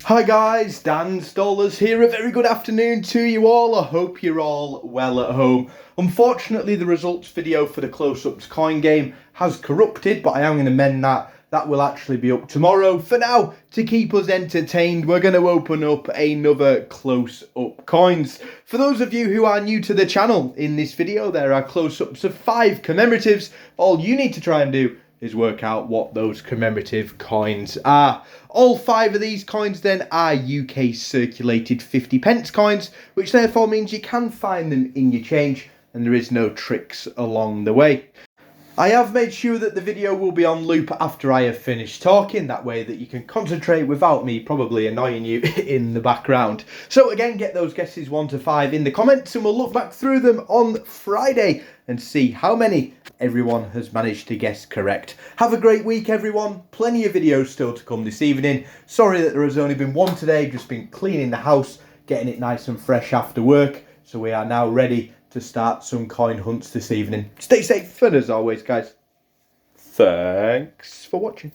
Hi guys, Dan Stollers here. A very good afternoon to you all. I hope you're all well at home. Unfortunately, the results video for the close-ups coin game has corrupted, but I am going to mend that. That will actually be up tomorrow. For now, to keep us entertained, we're going to open up another close-up coins. For those of you who are new to the channel, in this video there are close-ups of 5 commemoratives. All you need to try and do is work out what those commemorative coins are. All 5 of these coins then are UK circulated 50 pence coins, which therefore means you can find them in your change and there is no tricks along the way. I have made sure that the video will be on loop after I have finished talking, that way that you can concentrate without me probably annoying you in the background. So again, get those guesses 1 to 5 in the comments and we'll look back through them on Friday and see how many everyone has managed to guess correct. Have a great week everyone, plenty of videos still to come this evening. Sorry that there has only been one today, just been cleaning the house, getting it nice and fresh after work. So we are now ready to start some coin hunts this evening. Stay safe, and as always guys, thanks for watching.